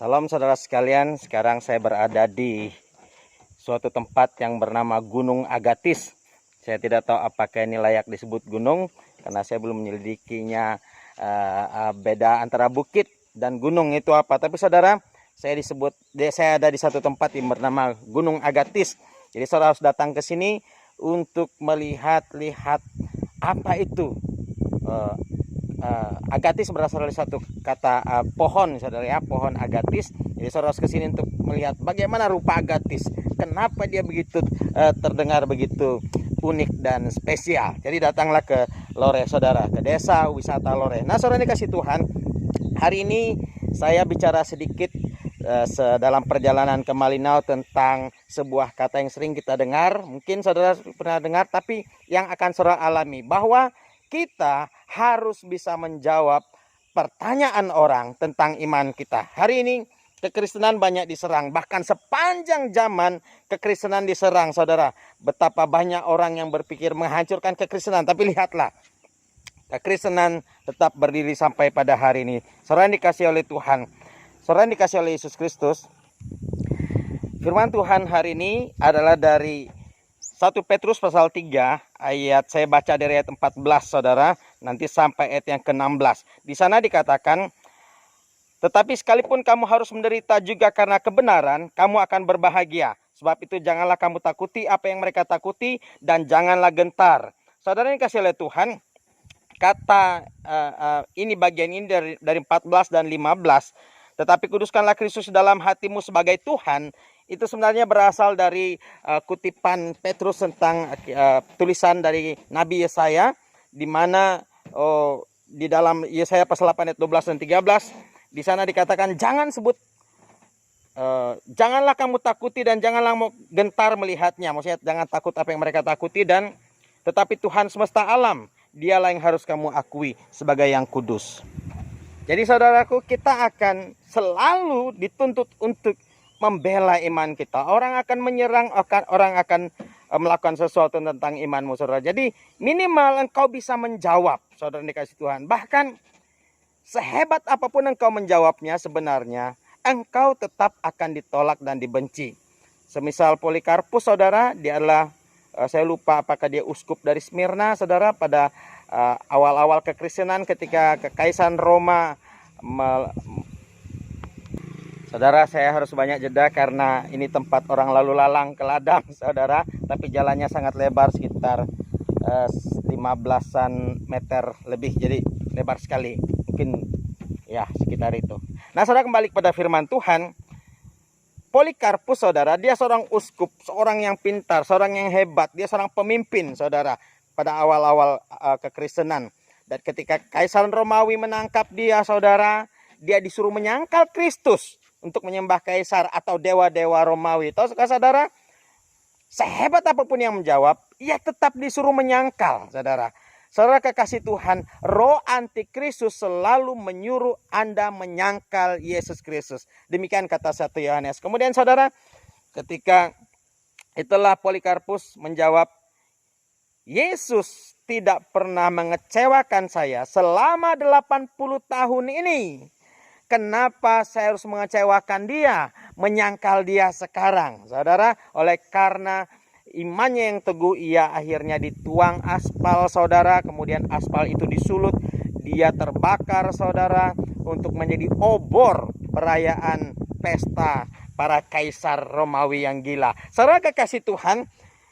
Salam saudara sekalian, sekarang saya berada di suatu tempat yang bernama Gunung Agatis. Saya tidak tahu apakah ini layak disebut gunung karena saya belum menyelidikinya beda antara bukit dan gunung itu apa. Tapi saudara, saya ada di satu tempat yang bernama Gunung Agatis. Jadi saudara harus datang ke sini untuk melihat-lihat apa itu. Agatis berasal dari satu kata pohon, saudara ya, pohon agatis. Jadi saudara harus kesini untuk melihat bagaimana rupa agatis, kenapa dia begitu terdengar begitu unik dan spesial. Jadi datanglah ke Lore, saudara, ke desa wisata Lore. Nah saudara dikasih Tuhan, hari ini saya bicara sedikit dalam perjalanan ke Malinau tentang sebuah kata yang sering kita dengar, mungkin saudara pernah dengar, tapi yang akan saudara alami, bahwa kita harus bisa menjawab pertanyaan orang tentang iman kita. Hari ini kekristenan banyak diserang, bahkan sepanjang zaman kekristenan diserang, saudara. Betapa banyak orang yang berpikir menghancurkan kekristenan, tapi lihatlah, kekristenan tetap berdiri sampai pada hari ini. Saudara yang dikasih oleh Tuhan, saudara yang dikasih oleh Yesus Kristus, firman Tuhan hari ini adalah dari 1 Petrus pasal 3 ayat, saya baca dari ayat 14 saudara, nanti sampai ayat yang ke-16. Di sana dikatakan, tetapi sekalipun kamu harus menderita juga karena kebenaran, kamu akan berbahagia. Sebab itu janganlah kamu takuti apa yang mereka takuti, dan janganlah gentar. Saudara yang kasih oleh Tuhan, kata ini bagian ini dari 14 dan 15. Tetapi kuduskanlah Kristus dalam hatimu sebagai Tuhan. Itu sebenarnya berasal dari kutipan Petrus tentang tulisan dari Nabi Yesaya, di mana di dalam Yesaya pasal 8 ayat 12 dan 13, di sana dikatakan janganlah kamu takuti dan janganlah gentar melihatnya. Maksudnya jangan takut apa yang mereka takuti, dan tetapi Tuhan semesta alam, dialah yang harus kamu akui sebagai yang kudus. Jadi saudaraku, kita akan selalu dituntut untuk membela iman kita. Orang akan menyerang, orang akan melakukan sesuatu tentang imanmu, saudara. Jadi minimal engkau bisa menjawab, saudara dikasih Tuhan. Bahkan sehebat apapun engkau menjawabnya, sebenarnya engkau tetap akan ditolak dan dibenci. Semisal Polikarpus, saudara, dia adalah, saya lupa apakah dia uskup dari Smyrna, saudara, pada awal-awal kekristenan ketika Kekaisaran Roma. Saudara, saya harus banyak jeda karena ini tempat orang lalu lalang ke ladang, saudara. Tapi jalannya sangat lebar, sekitar 15-an meter lebih. Jadi lebar sekali, mungkin ya sekitar itu. Nah saudara, kembali kepada firman Tuhan. Polikarpus, saudara, dia seorang uskup, seorang yang pintar, seorang yang hebat. Dia seorang pemimpin, saudara, pada awal-awal kekristenan. Dan ketika Kaisaran Romawi menangkap dia, saudara, dia disuruh menyangkal Kristus untuk menyembah kaisar atau dewa-dewa Romawi. Tahu saudara, sehebat apapun yang menjawab, ia tetap disuruh menyangkal, saudara. Saudara kekasih Tuhan, roh antikristus selalu menyuruh Anda menyangkal Yesus Kristus. Demikian kata 1 Yohanes. Kemudian saudara, ketika itulah Polikarpus menjawab, Yesus tidak pernah mengecewakan saya selama 80 tahun ini. Kenapa saya harus mengecewakan dia, menyangkal dia sekarang? Saudara, oleh karena imannya yang teguh, ia akhirnya dituang aspal, saudara. Kemudian aspal itu disulut, dia terbakar, saudara, untuk menjadi obor perayaan pesta para kaisar Romawi yang gila. Saudara kekasih Tuhan,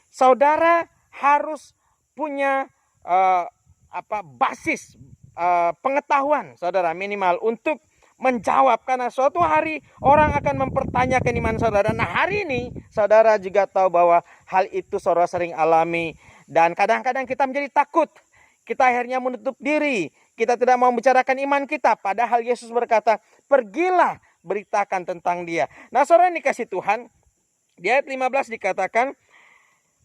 saudara harus punya basis pengetahuan, saudara, minimal untuk menjawab, karena suatu hari orang akan mempertanyakan iman saudara. Nah hari ini saudara juga tahu bahwa hal itu saudara sering alami, dan kadang-kadang kita menjadi takut, kita akhirnya menutup diri, kita tidak mau membicarakan iman kita, padahal Yesus berkata, pergilah beritakan tentang dia. Nah saudara yang dikasih Tuhan, di ayat 15 dikatakan,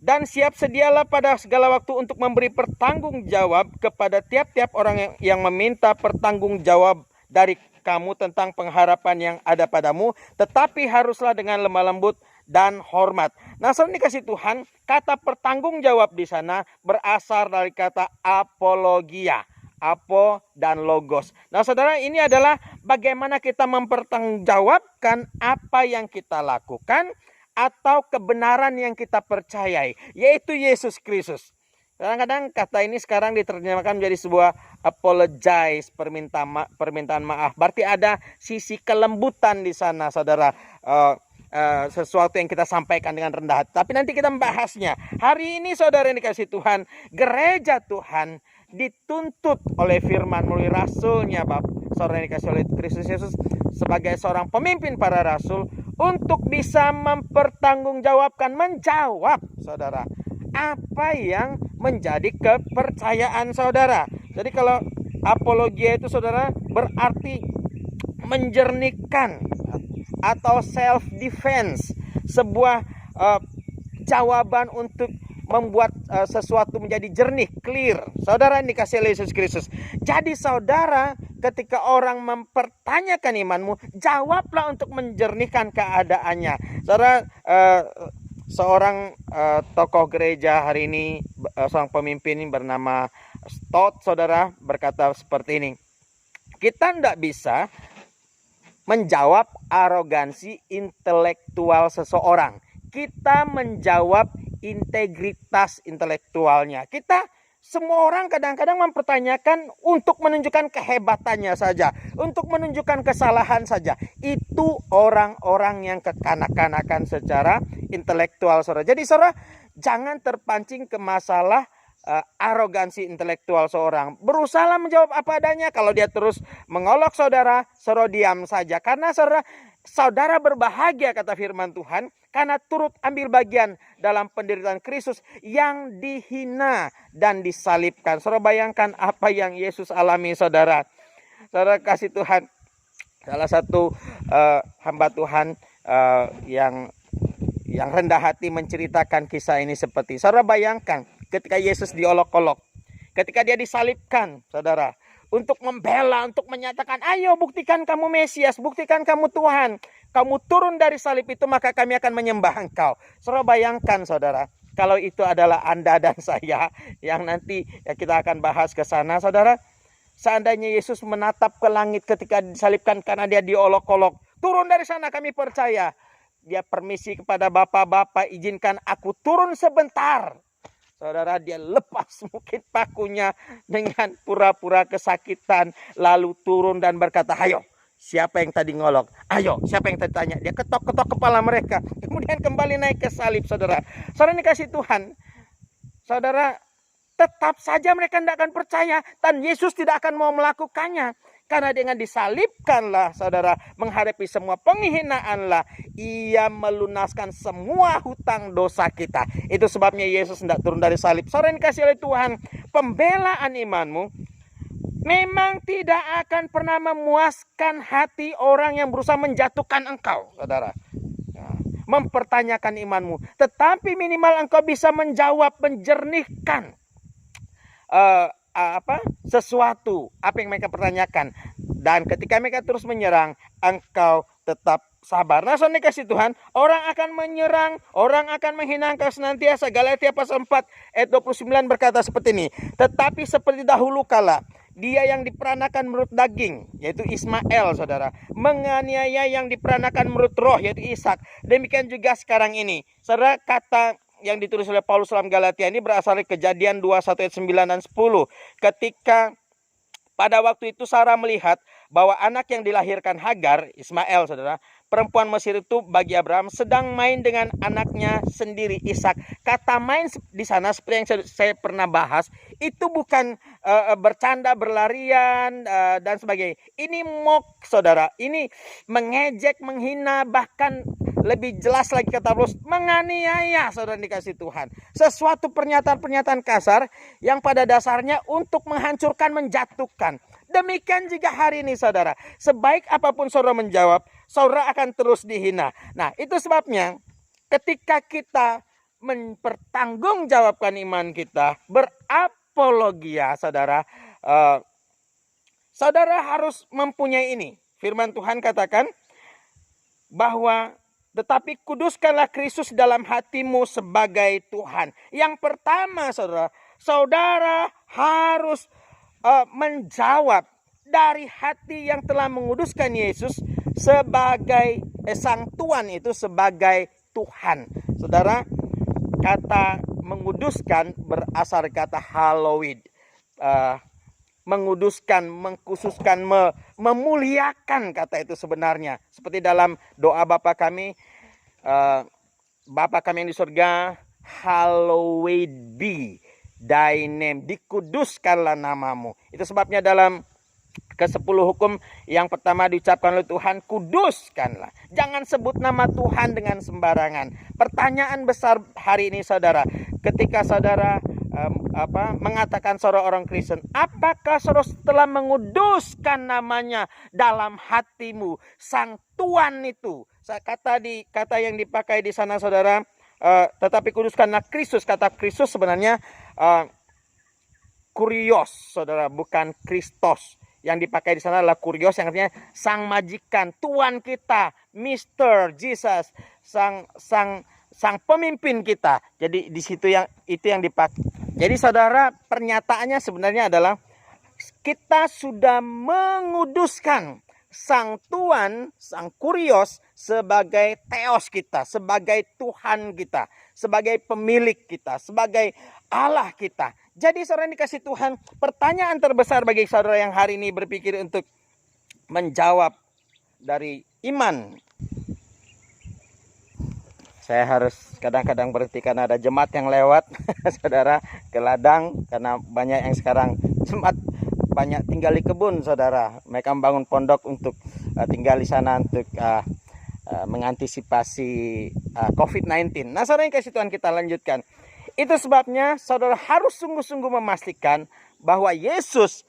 dan siap sedialah pada segala waktu untuk memberi pertanggungjawab kepada tiap-tiap orang yang meminta pertanggungjawab dari kamu tentang pengharapan yang ada padamu, tetapi haruslah dengan lemah lembut dan hormat. Nah, saudara dikasih Tuhan, kata pertanggungjawab di sana berasal dari kata apologia. apo, dan logos. Nah saudara, ini adalah bagaimana kita mempertanggungjawabkan apa yang kita lakukan atau kebenaran yang kita percayai, yaitu Yesus Kristus. Kadang-kadang kata ini sekarang diterjemahkan menjadi sebuah apologize, permintaan maaf. Berarti ada sisi kelembutan di sana, saudara. Sesuatu yang kita sampaikan dengan rendah hati. Tapi nanti kita membahasnya. Hari ini saudara yang dikasih Tuhan, gereja Tuhan dituntut oleh firman melalui rasulnya, saudara yang dikasih oleh Kristus Yesus sebagai seorang pemimpin para rasul, untuk bisa menjawab, saudara, apa yang menjadi kepercayaan saudara. Jadi kalau apologia itu saudara berarti menjernihkan atau self defense, sebuah jawaban untuk membuat sesuatu menjadi jernih, clear. Saudara yang dikasih oleh Yesus Kristus. Jadi saudara, ketika orang mempertanyakan imanmu, jawablah untuk menjernihkan keadaannya. Saudara, seorang tokoh gereja hari ini, seorang pemimpin bernama Stott, saudara, berkata seperti ini. Kita tidak bisa menjawab arogansi intelektual seseorang. Kita menjawab integritas intelektualnya. Semua orang kadang-kadang mempertanyakan untuk menunjukkan kehebatannya saja, untuk menunjukkan kesalahan saja. Itu orang-orang yang kekanak-kanakan secara intelektual, saudara. Jadi saudara, jangan terpancing ke masalah arogansi intelektual seorang. Berusaha menjawab apa adanya. Kalau dia terus mengolok saudara, suruh diam saja. Karena saudara berbahagia, kata firman Tuhan, karena turut ambil bagian dalam penderitaan Kristus yang dihina dan disalibkan. Saudara bayangkan apa yang Yesus alami, saudara. Saudara kasih Tuhan, salah satu hamba Tuhan yang rendah hati menceritakan kisah ini seperti, saudara bayangkan ketika Yesus diolok-olok, ketika dia disalibkan, saudara, untuk membela, untuk menyatakan, ayo buktikan kamu Mesias, buktikan kamu Tuhan, kamu turun dari salib itu maka kami akan menyembah engkau. Saudara bayangkan, saudara, kalau itu adalah Anda dan saya, yang nanti kita akan bahas ke sana, saudara. Seandainya Yesus menatap ke langit ketika disalibkan karena dia diolok-olok, turun dari sana kami percaya. Dia permisi kepada bapak-bapak, izinkan aku turun sebentar. Saudara, dia lepas mungkin pakunya dengan pura-pura kesakitan, lalu turun dan berkata, ayo, siapa yang tadi ngolok? Ayo, siapa yang tadi tanya? Dia ketok-ketok kepala mereka, kemudian kembali naik ke salib, saudara. Saudara dikasih Tuhan, saudara, tetap saja mereka tidak akan percaya, dan Yesus tidak akan mau melakukannya. Karena dengan disalibkanlah, saudara, menghadapi semua penghinaanlah, ia melunaskan semua hutang dosa kita. Itu sebabnya Yesus tidak turun dari salib. Saudara yang dikasih oleh Tuhan, pembelaan imanmu memang tidak akan pernah memuaskan hati orang yang berusaha menjatuhkan engkau, saudara. Mempertanyakan imanmu, tetapi minimal engkau bisa menjawab, menjernihkan sesuatu apa yang mereka pertanyakan, dan ketika mereka terus menyerang, engkau tetap sabar. Nah, saudara kasih Tuhan, orang akan menyerang, orang akan menghina engkau senantiasa. Galatia pasal 4 ayat 29 berkata seperti ini, tetapi seperti dahulu kala dia yang diperanakan menurut daging, yaitu Ismail, saudara, menganiaya yang diperanakan menurut roh, yaitu Ishak. Demikian juga sekarang ini, saudara. Kata yang ditulis oleh Paulus dalam Galatia ini berasal dari Kejadian 21 ayat 9 dan 10. Ketika pada waktu itu Sarah melihat bahwa anak yang dilahirkan Hagar, Ismail, saudara, perempuan Mesir itu bagi Abraham, sedang main dengan anaknya sendiri Ishak. Kata main di sana seperti yang saya pernah bahas, itu bukan bercanda, berlarian dan sebagainya. Ini mock, saudara. Ini mengejek, menghina, bahkan lebih jelas lagi kata Paulus, menganiaya, saudara dikasih Tuhan. Sesuatu pernyataan-pernyataan kasar yang pada dasarnya untuk menghancurkan, menjatuhkan. Demikian juga hari ini, saudara. Sebaik apapun saudara menjawab, saudara akan terus dihina. Nah, itu sebabnya ketika kita mempertanggungjawabkan iman kita, berapologia, saudara, saudara harus mempunyai ini. Firman Tuhan katakan bahwa tetapi kuduskanlah Kristus dalam hatimu sebagai Tuhan. Yang pertama, saudara, saudara harus menjawab dari hati yang telah menguduskan Yesus sebagai Sang Tuhan itu sebagai Tuhan. Saudara, kata menguduskan berasal kata hallowed. Menguduskan, mengkhususkan, memuliakan kata itu sebenarnya. Seperti dalam doa Bapa kami, Bapa kami yang di surga, hallowed be thy name, dikuduskanlah namamu. Itu sebabnya dalam ke-10 hukum yang pertama diucapkan oleh Tuhan, kuduskanlah. Jangan sebut nama Tuhan dengan sembarangan. Pertanyaan besar hari ini saudara, ketika saudara mengatakan saudara orang Kristen, apakah saudara setelah menguduskan namanya dalam hatimu, Sang Tuhan itu, kata yang dipakai di sana saudara, tetapi kuduskanlah Kristus. Kata Kristus sebenarnya kurios saudara, bukan Kristos. Yang dipakai di sana adalah kurios, yang artinya sang majikan, Tuhan kita, Mr. Jesus, sang pemimpin kita. Jadi di situ itu yang dipakai. Jadi saudara, pernyataannya sebenarnya adalah kita sudah menguduskan sang Tuhan, sang kurios sebagai Theos kita, sebagai Tuhan kita, sebagai pemilik kita, sebagai Allah kita. Jadi saudara dikasih Tuhan, pertanyaan terbesar bagi saudara yang hari ini berpikir untuk menjawab dari iman. Saya harus kadang-kadang berhenti karena ada jemaat yang lewat, saudara, ke ladang. Karena banyak yang sekarang jemaat banyak tinggal di kebun, saudara. Mereka membangun pondok untuk tinggal di sana untuk mengantisipasi COVID-19. Nah, saudara yang kasih Tuhan, kita lanjutkan. Itu sebabnya saudara harus sungguh-sungguh memastikan bahwa Yesus.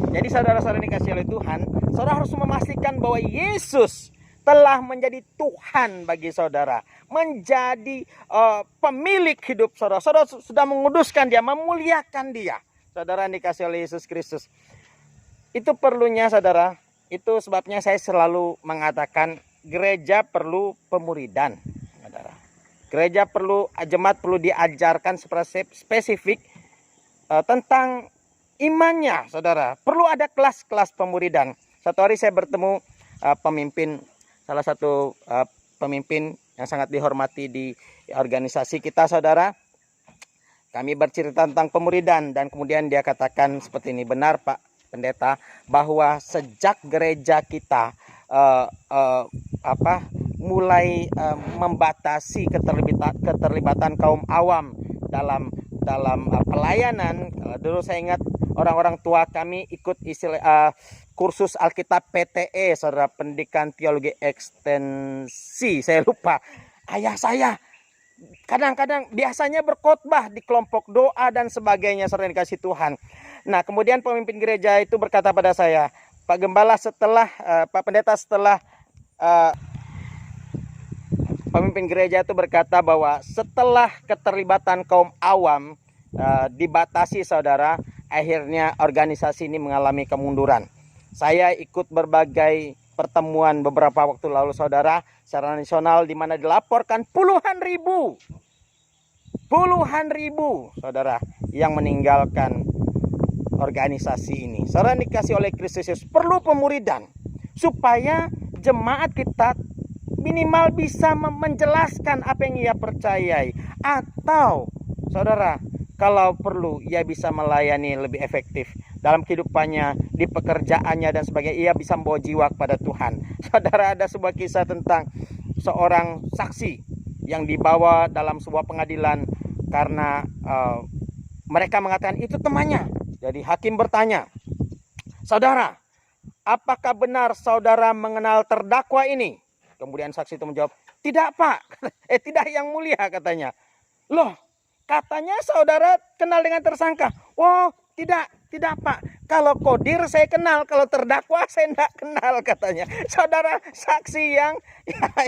Jadi saudara-saudara yang dikasih oleh Tuhan, saudara harus memastikan bahwa Yesus telah menjadi Tuhan bagi saudara, menjadi pemilik hidup saudara. Saudara sudah menguduskan Dia, memuliakan Dia. Saudara yang dikasih oleh Yesus Kristus. Itu perlunya saudara. Itu sebabnya saya selalu mengatakan gereja perlu pemuridan. Saudara. Gereja perlu, jemaat perlu diajarkan spesifik tentang imannya, saudara. Perlu ada kelas-kelas pemuridan. Satu hari saya bertemu pemimpin, salah satu pemimpin yang sangat dihormati di organisasi kita, saudara. Kami bercerita tentang pemuridan dan kemudian dia katakan seperti ini, benar Pak Pendeta, bahwa sejak gereja kita mulai membatasi keterlibatan kaum awam dalam pelayanan. Dulu saya ingat orang-orang tua kami ikut kursus Alkitab PTE, saudara, pendidikan teologi ekstensi. Saya lupa. Ayah saya kadang-kadang biasanya berkhotbah di kelompok doa dan sebagainya, saudara dikasih Tuhan. Nah, kemudian pemimpin gereja itu berkata pada saya, Pak Gembala, Pak Pendeta, setelah pemimpin gereja itu berkata bahwa setelah keterlibatan kaum awam dibatasi, saudara, akhirnya organisasi ini mengalami kemunduran. Saya ikut berbagai pertemuan beberapa waktu lalu, saudara, secara nasional, di mana dilaporkan puluhan ribu, saudara, yang meninggalkan organisasi ini. Saudara dikasih oleh Kristus Yesus, perlu pemuridan supaya jemaat kita minimal bisa menjelaskan apa yang ia percayai, atau saudara, kalau perlu ia bisa melayani lebih efektif dalam kehidupannya, di pekerjaannya dan sebagainya. Ia bisa membawa jiwa kepada Tuhan. Saudara, ada sebuah kisah tentang seorang saksi yang dibawa dalam sebuah pengadilan karena mereka mengatakan itu temannya. Jadi hakim bertanya, saudara, apakah benar saudara mengenal terdakwa ini? Kemudian saksi itu menjawab, tidak Pak, tidak yang mulia, katanya. Loh, katanya saudara kenal dengan tersangka. Oh, tidak Pak. Kalau kodir saya kenal, kalau terdakwa saya tidak kenal, katanya. Saudara, saksi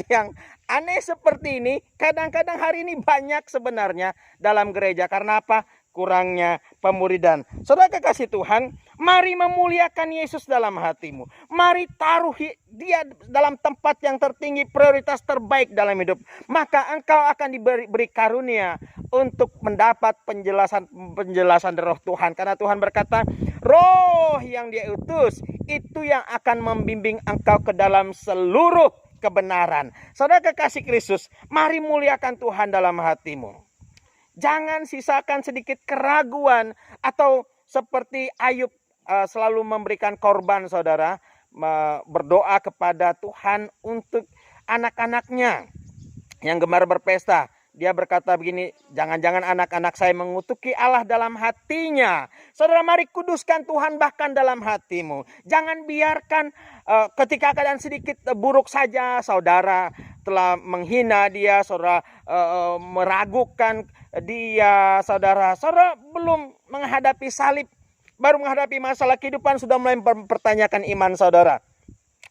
yang aneh seperti ini kadang-kadang hari ini banyak sebenarnya dalam gereja. Karena apa? Kurangnya pemuridan. Saudara kekasih Tuhan, mari memuliakan Yesus dalam hatimu. Mari taruh Dia dalam tempat yang tertinggi, prioritas terbaik dalam hidup. Maka engkau akan diberi karunia untuk mendapat penjelasan dari Roh Tuhan. Karena Tuhan berkata, Roh yang Dia utus itu yang akan membimbing engkau ke dalam seluruh kebenaran. Saudara kekasih Kristus, mari muliakan Tuhan dalam hatimu. Jangan sisakan sedikit keraguan atau seperti Ayub selalu memberikan korban, saudara, berdoa kepada Tuhan untuk anak-anaknya yang gemar berpesta. Dia berkata begini, jangan-jangan anak-anak saya mengutuki Allah dalam hatinya. Saudara, mari kuduskan Tuhan bahkan dalam hatimu. Jangan biarkan ketika keadaan sedikit buruk saja, saudara telah menghina dia, saudara meragukan dia, saudara belum menghadapi salib, baru menghadapi masalah kehidupan, sudah mulai mempertanyakan iman saudara.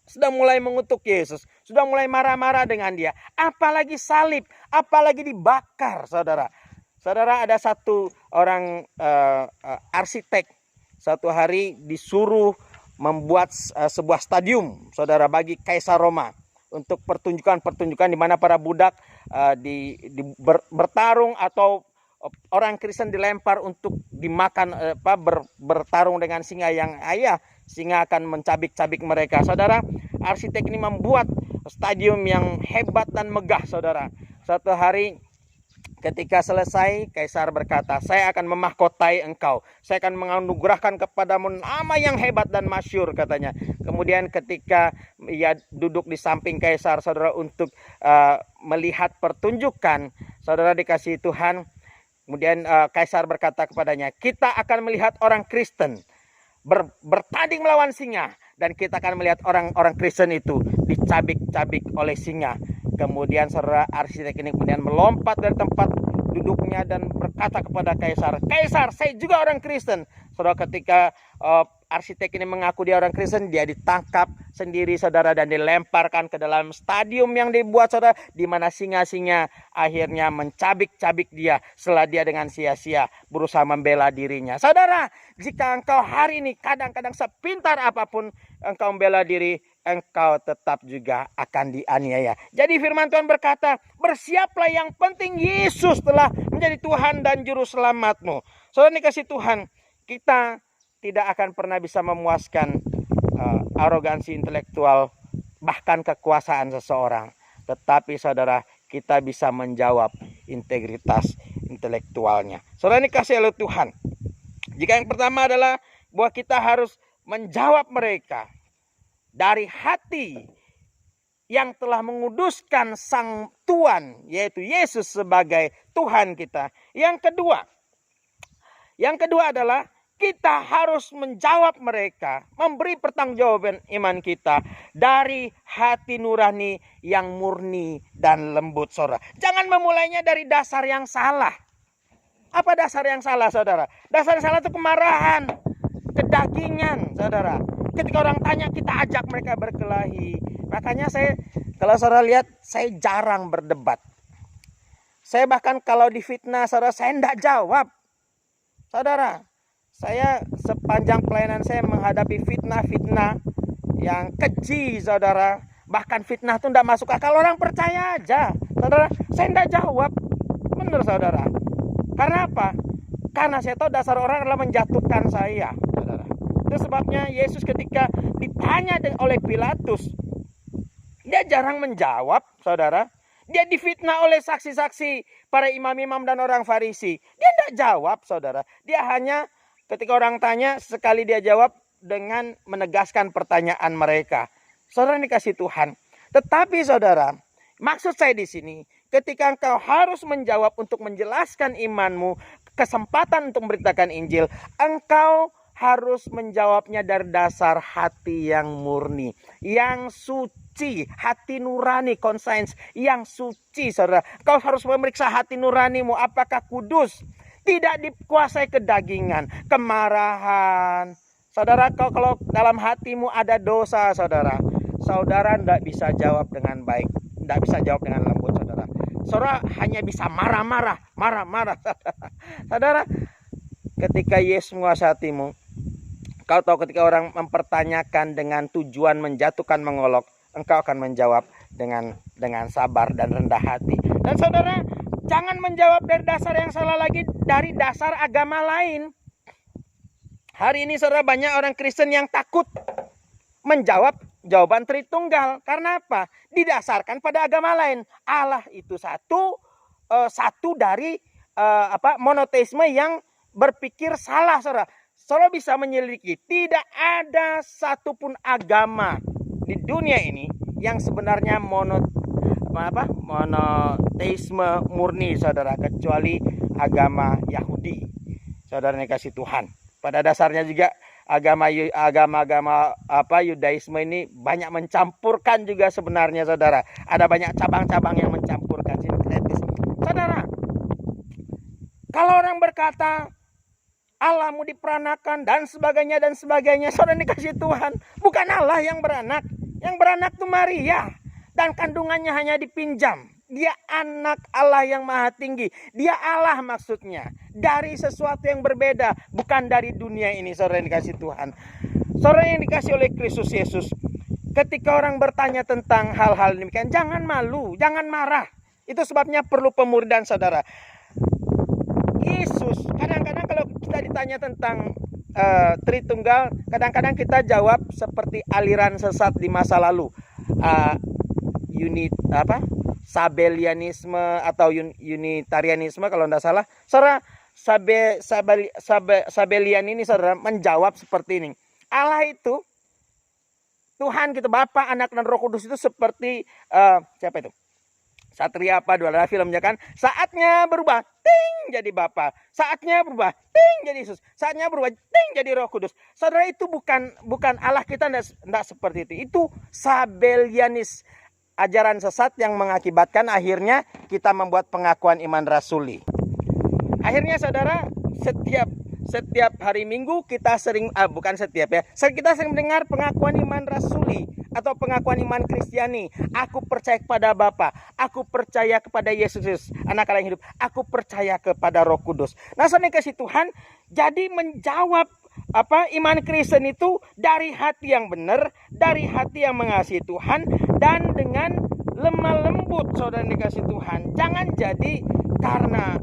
Sudah mulai mengutuk Yesus, sudah mulai marah-marah dengan Dia. Apalagi salib, apalagi dibakar, saudara. Saudara, ada satu orang arsitek, satu hari disuruh membuat sebuah stadium, saudara, bagi Kaisar Roma, untuk pertunjukan-pertunjukan di mana para budak bertarung atau orang Kristen dilempar untuk dimakan, bertarung dengan singa yang singa akan mencabik-cabik mereka. Saudara, arsitek ini membuat stadium yang hebat dan megah, saudara. Suatu hari ketika selesai, Kaisar berkata, saya akan memahkotai engkau. Saya akan menganugerahkan kepadamu nama yang hebat dan masyhur, katanya. Kemudian ketika ia duduk di samping Kaisar, saudara, untuk melihat pertunjukan, saudara dikasihi Tuhan, kemudian Kaisar berkata kepadanya, kita akan melihat orang Kristen bertanding melawan singa, dan kita akan melihat orang-orang Kristen itu dicabik-cabik oleh singa. Kemudian saudara arsitek ini kemudian melompat dari tempat duduknya dan berkata kepada Kaisar, Kaisar, saya juga orang Kristen. Saudara, ketika arsitek ini mengaku dia orang Kristen, dia ditangkap sendiri, saudara, dan dilemparkan ke dalam stadium yang dibuat, saudara, di mana singa-singa akhirnya mencabik-cabik dia setelah dia dengan sia-sia berusaha membela dirinya. Saudara, jika engkau hari ini kadang-kadang sepintar apapun engkau membela diri, engkau tetap juga akan dianiaya. Jadi firman Tuhan berkata, bersiaplah, yang penting Yesus telah menjadi Tuhan dan Juru Selamatmu. Saudara dikasih Tuhan, kita tidak akan pernah bisa memuaskan arogansi intelektual, bahkan kekuasaan seseorang. Tetapi saudara, kita bisa menjawab integritas intelektualnya. Saudara dikasih oleh Tuhan, jika yang pertama adalah bahwa kita harus menjawab mereka dari hati yang telah menguduskan Sang Tuhan, yaitu Yesus sebagai Tuhan kita. Yang kedua adalah kita harus menjawab mereka, memberi pertanggungjawaban iman kita dari hati nurani yang murni dan lembut, saudara. Jangan memulainya dari dasar yang salah. Apa dasar yang salah, saudara? Dasar yang salah itu kemarahan, kedagingan, saudara. Ketika orang tanya, kita ajak mereka berkelahi. Makanya kalau saudara lihat, saya jarang berdebat. Saya bahkan kalau difitnah, saudara, saya tidak jawab. Saudara, saya sepanjang pelayanan saya menghadapi fitnah-fitnah yang keji, saudara. Bahkan fitnah itu tidak masuk akal, orang percaya aja, saudara. Saya tidak jawab. Benar, saudara. Karena apa? Karena saya tahu dasar orang adalah menjatuhkan saya, saudara. Itu sebabnya Yesus ketika ditanya oleh Pilatus, dia jarang menjawab, saudara. Dia difitnah oleh saksi-saksi para imam-imam dan orang Farisi. Dia tidak jawab, saudara. Dia hanya ketika orang tanya, sekali dia jawab dengan menegaskan pertanyaan mereka. Saudara dikasih Tuhan. Tetapi saudara, maksud saya di sini, ketika engkau harus menjawab untuk menjelaskan imanmu, kesempatan untuk memberitakan Injil, engkau harus menjawabnya dari dasar hati yang murni, yang suci, hati nurani, conscience yang suci, saudara. Kau harus memeriksa hati nuranimu, apakah kudus, tidak dikuasai kedagingan, kemarahan. Saudara, kalau dalam hatimu ada dosa, saudara tidak bisa jawab dengan baik, tidak bisa jawab dengan lembut, saudara. Saudara hanya bisa marah-marah. Saudara, ketika Yesus menguasai hatimu, kau tahu ketika orang mempertanyakan dengan tujuan menjatuhkan, mengolok, engkau akan menjawab dengan sabar dan rendah hati. Dan saudara, jangan menjawab dari dasar yang salah lagi, dari dasar agama lain. Hari ini saudara banyak orang Kristen yang takut menjawab jawaban Tritunggal. Karena apa? Didasarkan pada agama lain. Allah itu satu dari monoteisme yang berpikir salah, saudara. Saudara bisa menyelidiki, tidak ada satupun agama di dunia ini yang sebenarnya monoteisme murni, saudara, kecuali agama Yahudi. Saudara dikasih Tuhan. Pada dasarnya juga agama Yudaisme ini banyak mencampurkan juga sebenarnya, saudara. Ada banyak cabang-cabang yang mencampurkan sinkretis. Saudara, kalau orang berkata Allah mau diperanakan dan sebagainya, saudara dikasih Tuhan, bukan Allah yang beranak. Yang beranak itu Maria, dan kandungannya hanya dipinjam. Dia anak Allah yang maha tinggi. Dia Allah maksudnya. Dari sesuatu yang berbeda, bukan dari dunia ini, saudara yang dikasih Tuhan. Saudara yang dikasih oleh Kristus Yesus, ketika orang bertanya tentang hal-hal demikian, jangan malu, jangan marah. Itu sebabnya perlu pemuridan, saudara. Yesus, kadang-kadang kalau kita ditanya tentang Tritunggal, kadang-kadang kita jawab seperti aliran sesat di masa lalu. Sabelianisme atau Unitarianisme kalau tidak salah. Saudara, Sabelian ini, saudara, menjawab seperti ini. Allah itu, Tuhan kita, Bapa, Anak, dan Roh Kudus itu seperti siapa itu? Satria apa dua filmnya kan? Saatnya berubah, ting jadi Bapa. Saatnya berubah, ting jadi Yesus. Saatnya berubah, ting jadi Roh Kudus. Saudara, itu bukan Allah kita, tidak seperti itu. Itu Sabelianis, ajaran sesat yang mengakibatkan akhirnya kita membuat pengakuan iman rasuli. Akhirnya, saudara, setiap hari Minggu kita sering kita sering mendengar pengakuan iman rasuli atau pengakuan iman Kristiani. Aku percaya kepada Bapa, aku percaya kepada Yesus, Anak Allah yang hidup, aku percaya kepada Roh Kudus. Nah, saudara kasih Tuhan, jadi menjawab iman Kristen itu dari hati yang benar, dari hati yang mengasihi Tuhan, dan dengan lemah lembut, saudara dikasih Tuhan. Jangan jadi karena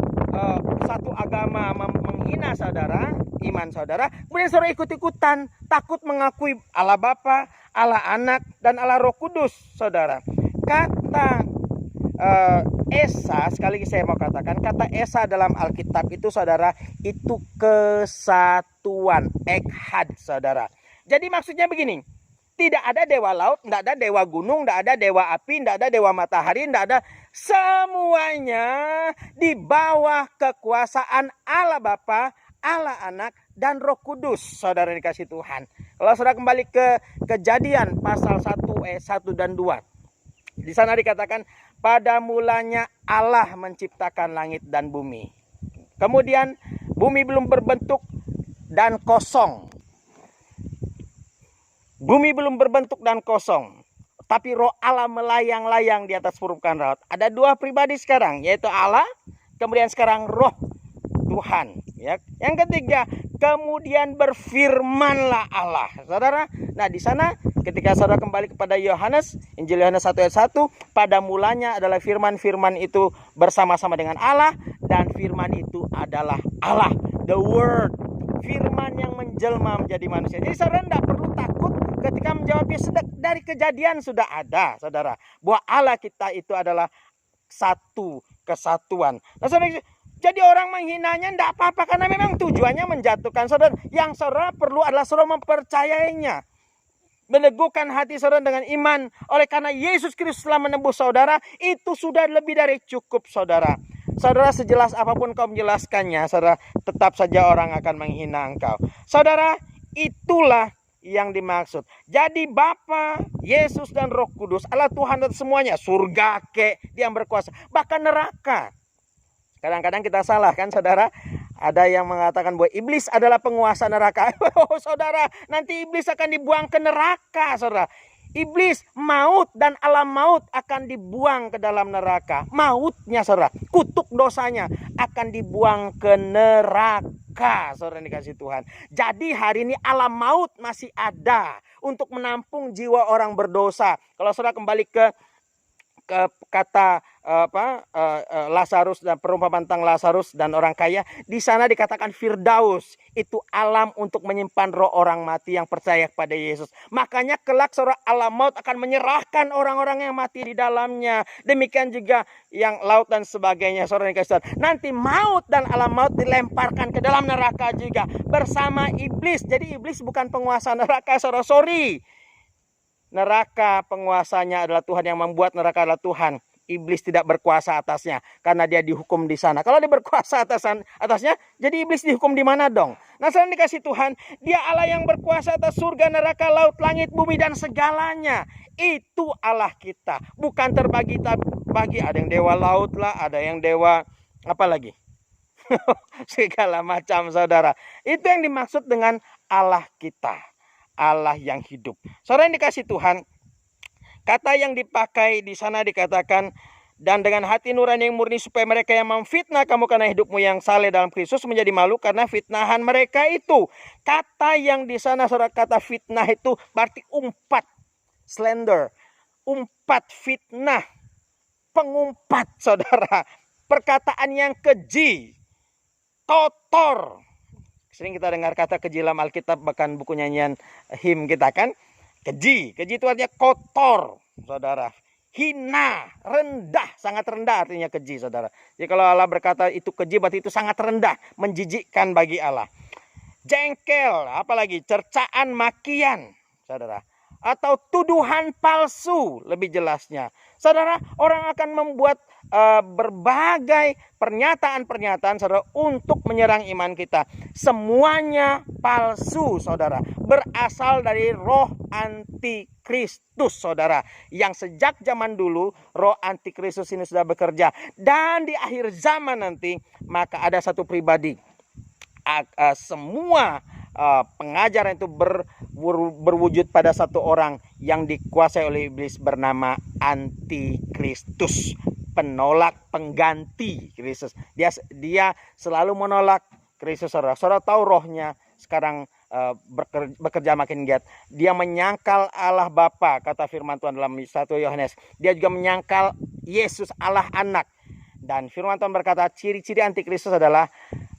satu agama menghina saudara, iman saudara, kemudian saudara ikut-ikutan, takut mengakui Allah Bapa, Allah Anak, dan Allah Roh Kudus, saudara. Kata Esa, sekali lagi saya mau katakan, kata Esa dalam Alkitab itu, saudara, itu kesatuan, echad, saudara. Jadi maksudnya begini, tidak ada dewa laut, tidak ada dewa gunung, tidak ada dewa api, tidak ada dewa matahari, tidak ada. Semuanya di bawah kekuasaan Allah Bapa, Allah Anak, dan Roh Kudus, saudara dikasih Tuhan. Kalau saudara kembali ke Kejadian pasal 1 ayat 1 dan 2. Di sana dikatakan, pada mulanya Allah menciptakan langit dan bumi. Kemudian bumi belum berbentuk dan kosong. Bumi belum berbentuk dan kosong, tapi roh Allah melayang-layang di atas permukaan laut. Ada dua pribadi sekarang, yaitu Allah, kemudian sekarang roh Tuhan. Ya. Yang ketiga, kemudian berfirmanlah Allah, saudara. Nah, di sana ketika saudara kembali kepada Yohanes, Injil Yohanes 1 ayat 1, pada mulanya adalah firman, firman itu bersama-sama dengan Allah, dan firman itu adalah Allah, the word, firman yang menjelma menjadi manusia. Jadi saudara tidak perlu takut ketika menjawabnya, dari Kejadian sudah ada, saudara, bahwa Allah kita itu adalah satu kesatuan. Nah, saudara, jadi orang menghinanya tidak apa-apa, karena memang tujuannya menjatuhkan saudara. Yang saudara perlu adalah saudara mempercayainya, meneguhkan hati saudara dengan iman. Oleh karena Yesus Kristus telah menebus saudara, itu sudah lebih dari cukup, saudara. Saudara, sejelas apapun kau menjelaskannya, saudara, tetap saja orang akan menghina engkau. Saudara, itulah yang dimaksud. Jadi Bapa, Yesus, dan Roh Kudus, Allah Tuhan dan semuanya, surga ke, Dia yang berkuasa, bahkan neraka. Kadang-kadang kita salah kan, saudara. Ada yang mengatakan bahwa iblis adalah penguasa neraka. Oh, saudara, nanti iblis akan dibuang ke neraka, saudara. Iblis, maut, dan alam maut akan dibuang ke dalam neraka. Mautnya, saudara, kutuk dosanya akan dibuang ke neraka, saudara dikasih Tuhan. Jadi hari ini alam maut masih ada untuk menampung jiwa orang berdosa. Kalau saudara kembali ke kata Lazarus dan perumpamaan tentang Lazarus dan orang kaya, di sana dikatakan Firdaus, itu alam untuk menyimpan roh orang mati yang percaya kepada Yesus. Makanya kelak saudara, alam maut akan menyerahkan orang-orang yang mati di dalamnya. Demikian juga yang laut dan sebagainya, saudara yang kasih Tuhan. Nanti maut dan alam maut dilemparkan ke dalam neraka juga bersama iblis. Jadi iblis bukan penguasa neraka, saudara. Sorry. Neraka penguasanya adalah Tuhan, yang membuat neraka adalah Tuhan. Iblis tidak berkuasa atasnya karena dia dihukum di sana. Kalau dia berkuasa atasnya, jadi iblis dihukum di mana dong? Nah, selain dikasih Tuhan, dia Allah yang berkuasa atas surga, neraka, laut, langit, bumi dan segalanya. Itu Allah kita. Bukan terbagi bagi, ada yang dewa laut lah, ada yang dewa apa lagi? Segala macam, saudara. Itu yang dimaksud dengan Allah kita. Allah yang hidup. Saudara yang dikasih Tuhan, kata yang dipakai di sana dikatakan, dan dengan hati nurani yang murni, supaya mereka yang memfitnah kamu karena hidupmu yang saleh dalam Kristus menjadi malu karena fitnahan mereka itu. Kata yang di sana, saudara, kata fitnah itu berarti umpat, slander, umpat, fitnah, pengumpat, saudara. Perkataan yang keji, kotor. Sering kita dengar kata keji dalam Alkitab, bahkan buku nyanyian him kita kan. Keji itu artinya kotor, saudara. Hina, rendah, sangat rendah artinya keji, saudara. Jadi kalau Allah berkata itu keji, berarti itu sangat rendah, menjijikkan bagi Allah. Jengkel, apalagi cercaan, makian, saudara. Atau tuduhan palsu, lebih jelasnya. Saudara, orang akan membuat berbagai pernyataan-pernyataan, saudara, untuk menyerang iman kita. Semuanya palsu, saudara. Berasal dari roh antikristus, saudara. Yang sejak zaman dulu, roh antikristus ini sudah bekerja. Dan di akhir zaman nanti, maka ada satu pribadi. Semua pengajaran itu berwujud pada satu orang yang dikuasai oleh iblis bernama Antikristus, penolak, pengganti Kristus. Dia selalu menolak Kristus, saudara. Saudara tahu rohnya sekarang bekerja makin giat. Dia menyangkal Allah Bapa, kata firman Tuhan dalam 1 Yohanes. Dia juga menyangkal Yesus Allah Anak. Dan firman Tuhan berkata, ciri-ciri Antikristus adalah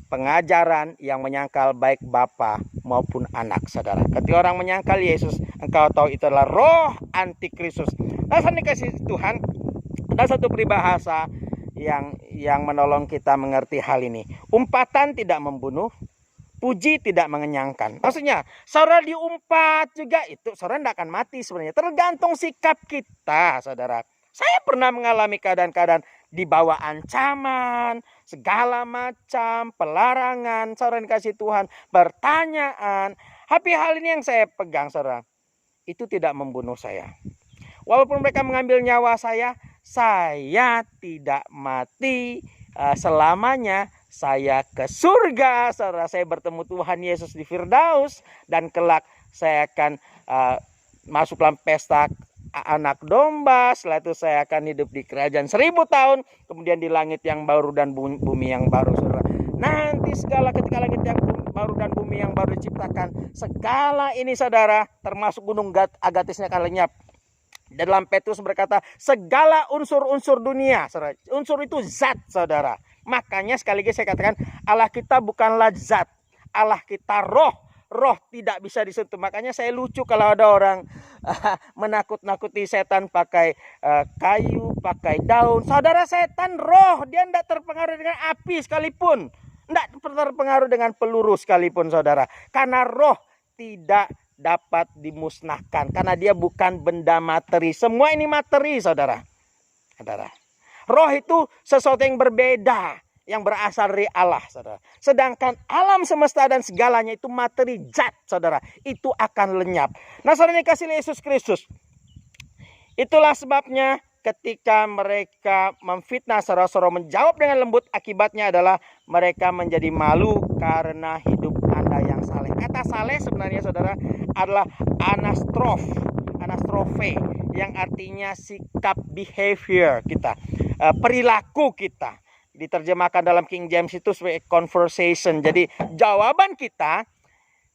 pengajaran yang menyangkal baik Bapa maupun Anak, saudara. Ketika orang menyangkal Yesus, engkau tahu itu adalah roh Antikristus. Nah, saat dikasih Tuhan, ada satu peribahasa yang menolong kita mengerti hal ini. Umpatan tidak membunuh, puji tidak mengenyangkan. Maksudnya, saudara diumpat juga, itu saudara tidak akan mati sebenarnya. Tergantung sikap kita, saudara. Saya pernah mengalami keadaan-keadaan di bawah ancaman, segala macam, pelarangan, saudara dikasih Tuhan, pertanyaan. Tapi hal ini yang saya pegang, saudara, itu tidak membunuh saya. Walaupun mereka mengambil nyawa saya tidak mati selamanya. Saya ke surga, saudara. Saya bertemu Tuhan Yesus di Firdaus, dan kelak saya akan masuk dalam pesta anak domba. Setelah itu saya akan hidup di kerajaan 1000 tahun, kemudian di langit yang baru dan bumi yang baru, saudara. Nanti ketika langit yang baru dan bumi yang baru diciptakan, segala ini, saudara, termasuk gunung Agatisnya akan lenyap. Dalam Petrus berkata, segala unsur-unsur dunia, saudara. Unsur itu zat, saudara. Makanya sekali lagi saya katakan, Allah kita bukanlah zat, Allah kita roh. Roh tidak bisa disentuh. Makanya saya lucu kalau ada orang menakut-nakuti setan pakai kayu, pakai daun. Saudara, setan roh, dia tidak terpengaruh dengan api sekalipun, tidak terpengaruh dengan peluru sekalipun, saudara. Karena roh tidak dapat dimusnahkan, karena dia bukan benda materi. Semua ini materi, saudara. Roh itu sesuatu yang berbeda, yang berasal dari Allah, saudara. Sedangkan alam semesta dan segalanya itu materi zat, saudara. Itu akan lenyap. Nah, saudara dikasih Yesus Kristus. Itulah sebabnya ketika mereka memfitnah, saudara menjawab dengan lembut, akibatnya adalah mereka menjadi malu karena hidup Anda yang saleh. Kata saleh sebenarnya, saudara, adalah anastrofe, yang artinya sikap, behavior kita, perilaku kita. Diterjemahkan dalam King James itu sebagai conversation. Jadi jawaban kita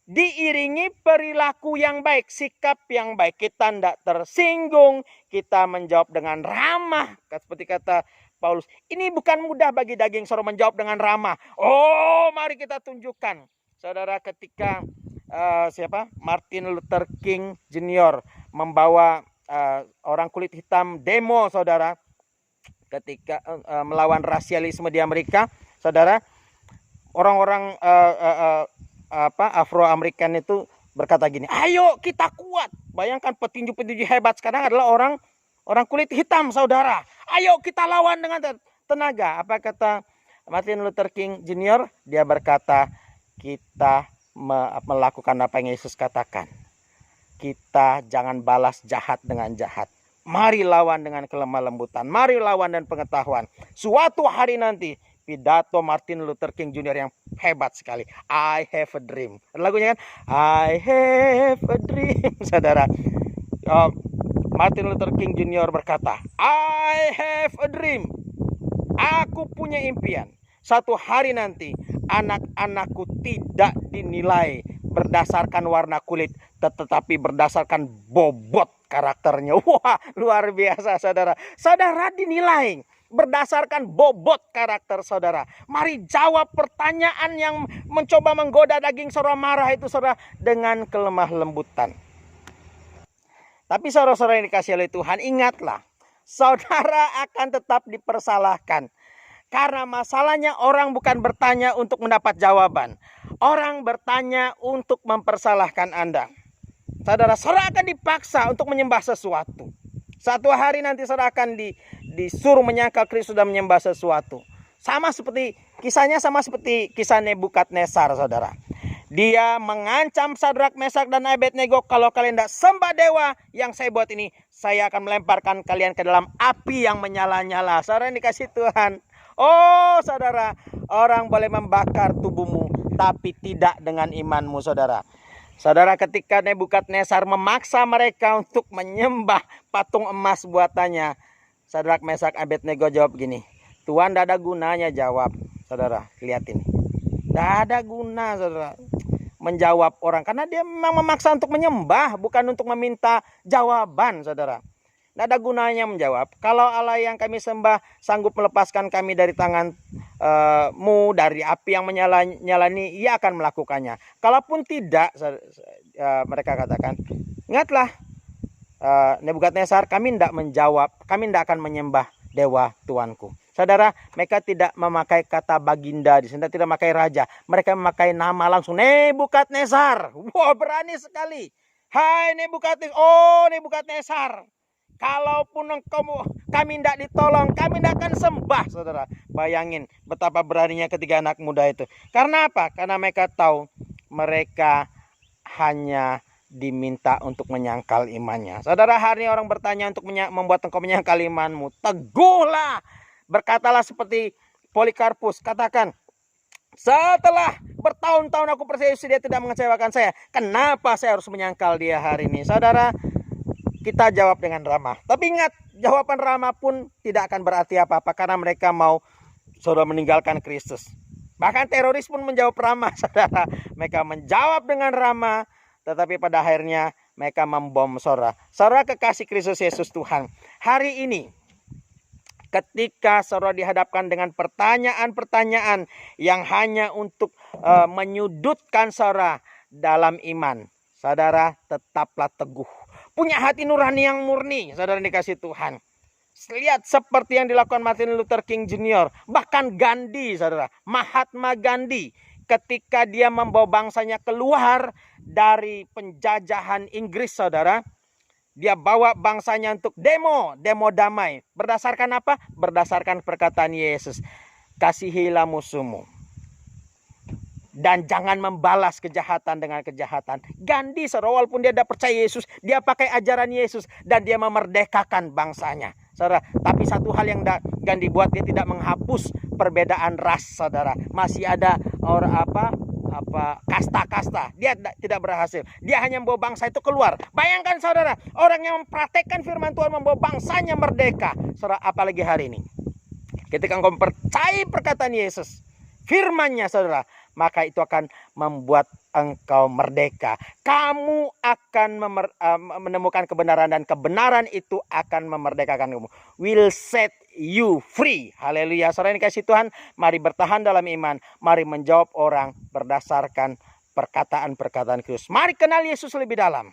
diiringi perilaku yang baik, sikap yang baik. Kita tidak tersinggung, kita menjawab dengan ramah. Seperti kata Paulus. Ini bukan mudah bagi daging, saudara, menjawab dengan ramah. Oh, mari kita tunjukkan, saudara, ketika Martin Luther King Jr. membawa orang kulit hitam demo, saudara, ketika melawan rasialisme di Amerika, saudara. Orang-orang Afro-Amerikan itu berkata gini, ayo kita kuat. Bayangkan petinju-petinju hebat sekarang adalah orang kulit hitam, saudara. Ayo kita lawan dengan tenaga. Apa kata Martin Luther King Jr.? Dia berkata, kita melakukan apa yang Yesus katakan. Kita jangan balas jahat dengan jahat. Mari lawan dengan kelemah lembutan. Mari lawan dan pengetahuan. Suatu hari nanti, pidato Martin Luther King Jr. yang hebat sekali. I have a dream. Lagunya kan, I have a dream. Saudara, Martin Luther King Jr. berkata, I have a dream. Aku punya impian. Suatu hari nanti anak-anakku tidak dinilai berdasarkan warna kulit, tetapi berdasarkan bobot karakternya. Wah, luar biasa, saudara. Saudara dinilai berdasarkan bobot karakter saudara. Mari jawab pertanyaan yang mencoba menggoda daging saudara marah itu, saudara, dengan kelemah lembutan. Tapi saudara-saudara yang dikasihi oleh Tuhan, ingatlah, saudara akan tetap dipersalahkan. Karena masalahnya orang bukan bertanya untuk mendapat jawaban. Orang bertanya untuk mempersalahkan Anda. Saudara akan dipaksa untuk menyembah sesuatu. Satu hari nanti saudara akan disuruh menyangkal Kristus dan menyembah sesuatu. Kisahnya sama seperti kisah Nebukadnezar, saudara. Dia mengancam Sadrak, Mesak, dan Abednego, kalau kalian tidak sembah dewa yang saya buat ini, saya akan melemparkan kalian ke dalam api yang menyala-nyala. Saudara yang dikasih Tuhan. Oh saudara, orang boleh membakar tubuhmu, tapi tidak dengan imanmu, saudara. Saudara, ketika Nebukadnezar memaksa mereka untuk menyembah patung emas buatannya, Sadrak, Mesak, Abednego jawab gini, Tuhan, tidak ada gunanya jawab. Saudara, lihat ini. Tidak ada guna, saudara, menjawab orang. Karena dia memang memaksa untuk menyembah, bukan untuk meminta jawaban, saudara. Tidak ada gunanya menjawab. Kalau Allah yang kami sembah sanggup melepaskan kami dari tanganmu, dari api yang menyala-nyalani, ia akan melakukannya. Kalaupun tidak, mereka katakan, ingatlah, Nebukadnezar, kami tidak menjawab, kami tidak akan menyembah dewa Tuanku. Saudara, mereka tidak memakai kata baginda di sini, tidak memakai raja. Mereka memakai nama langsung, Nebukadnezar. Wah, berani sekali. Hai Nebukadnezar, oh Nebukadnezar, kalaupun kami tidak ditolong, kami tidak akan sembah, saudara. Bayangin betapa beraninya ketiga anak muda itu. Karena apa? Karena mereka tahu mereka hanya diminta untuk menyangkal imannya. Saudara, hari ini orang bertanya untuk membuat engkau menyangkal imanmu. Teguhlah, berkatalah seperti Polikarpus, katakan, setelah bertahun-tahun aku percaya Yesus, dia tidak mengecewakan saya. Kenapa saya harus menyangkal dia hari ini? Saudara, kita jawab dengan ramah. Tapi ingat, jawaban ramah pun tidak akan berarti apa-apa, karena mereka mau saudara meninggalkan Kristus. Bahkan teroris pun menjawab ramah, saudara. Mereka menjawab dengan ramah, tetapi pada akhirnya mereka membom saudara. Saudara kekasih Kristus Yesus Tuhan, hari ini ketika saudara dihadapkan dengan pertanyaan-pertanyaan yang hanya untuk menyudutkan saudara dalam iman, saudara tetaplah teguh. Punya hati nurani yang murni, saudara dikasih Tuhan. Lihat seperti yang dilakukan Martin Luther King Jr. Bahkan Gandhi, saudara, Mahatma Gandhi, ketika dia membawa bangsanya keluar dari penjajahan Inggris, saudara, dia bawa bangsanya untuk demo damai. Berdasarkan apa? Berdasarkan perkataan Yesus, kasihilah musuhmu dan jangan membalas kejahatan dengan kejahatan. Gandhi, saudara, walaupun dia tidak percaya Yesus, dia pakai ajaran Yesus dan dia memerdekakan bangsanya, saudara. Tapi satu hal yang Gandhi buat, dia tidak menghapus perbedaan ras, saudara. Masih ada kasta-kasta. Dia tidak berhasil. Dia hanya membawa bangsa itu keluar. Bayangkan, saudara, orang yang mempraktekkan firman Tuhan membawa bangsanya merdeka, saudara. Apalagi hari ini, ketika engkau percaya perkataan Yesus, firman-Nya, saudara, maka itu akan membuat engkau merdeka. Kamu akan menemukan kebenaran, dan kebenaran itu akan memerdekakan kamu. Will set you free. Haleluya. Saudara yang dikasihi Tuhan, mari bertahan dalam iman. Mari menjawab orang berdasarkan perkataan-perkataan Kristus. Mari kenal Yesus lebih dalam.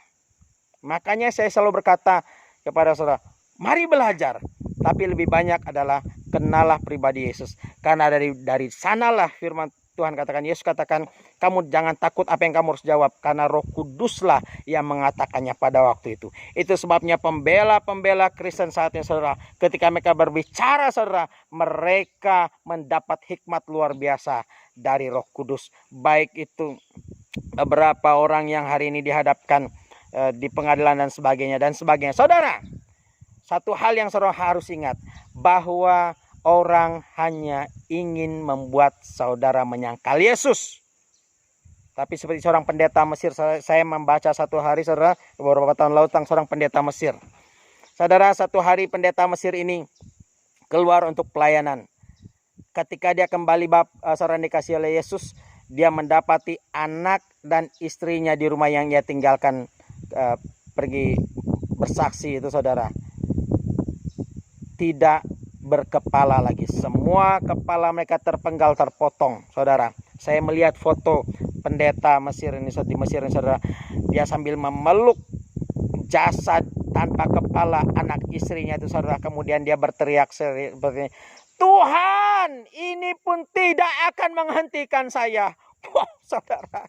Makanya saya selalu berkata kepada saudara, mari belajar, tapi lebih banyak adalah kenalah pribadi Yesus. Karena dari sanalah firman Tuhan katakan, Yesus katakan, kamu jangan takut apa yang kamu harus jawab, karena Roh Kuduslah yang mengatakannya pada waktu itu. Itu sebabnya pembela-pembela Kristen saat ini, saudara, ketika mereka berbicara, saudara, mereka mendapat hikmat luar biasa dari Roh Kudus. Baik itu beberapa orang yang hari ini dihadapkan di pengadilan dan sebagainya. Saudara, satu hal yang saudara harus ingat, bahwa orang hanya ingin membuat saudara menyangkal Yesus. Tapi seperti seorang pendeta Mesir, saya membaca satu hari, saudara, beberapa tahun lalu, tentang seorang pendeta Mesir. Saudara, satu hari pendeta Mesir ini keluar untuk pelayanan. Ketika dia kembali, saudara dikasih oleh Yesus, dia mendapati anak dan istrinya di rumah yang ia tinggalkan pergi bersaksi itu, saudara, tidak berkepala lagi. Semua kepala mereka terpenggal, terpotong, saudara. Saya melihat foto pendeta Mesir ini di Mesir ini, saudara. Dia sambil memeluk jasad tanpa kepala anak istrinya itu, saudara. Kemudian dia berteriak seperti, Tuhan, ini pun tidak akan menghentikan saya. Wow, saudara,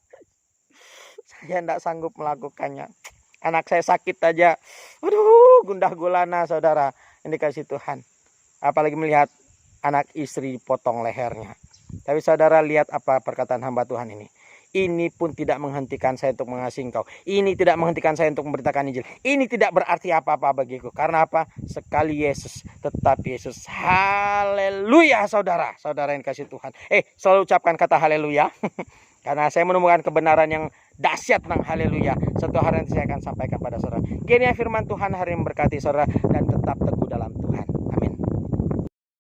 saya tidak sanggup melakukannya. Anak saya sakit aja, aduh, gundah gulana, saudara, yang dikasih Tuhan. Apalagi melihat anak istri dipotong lehernya. Tapi saudara, lihat apa perkataan hamba Tuhan ini. Ini pun tidak menghentikan saya untuk mengasihi engkau. Ini tidak menghentikan saya untuk memberitakan Injil. Ini tidak berarti apa-apa bagiku. Karena apa? Sekali Yesus, tetap Yesus. Haleluya, saudara. Saudara yang kasih Tuhan. Selalu ucapkan kata haleluya. Karena saya menemukan kebenaran yang dahsyat tentang haleluya. Satu hari nanti saya akan sampaikan pada saudara. Kiranya firman Tuhan hari ini memberkati saudara, dan tetap teguh dalam Tuhan.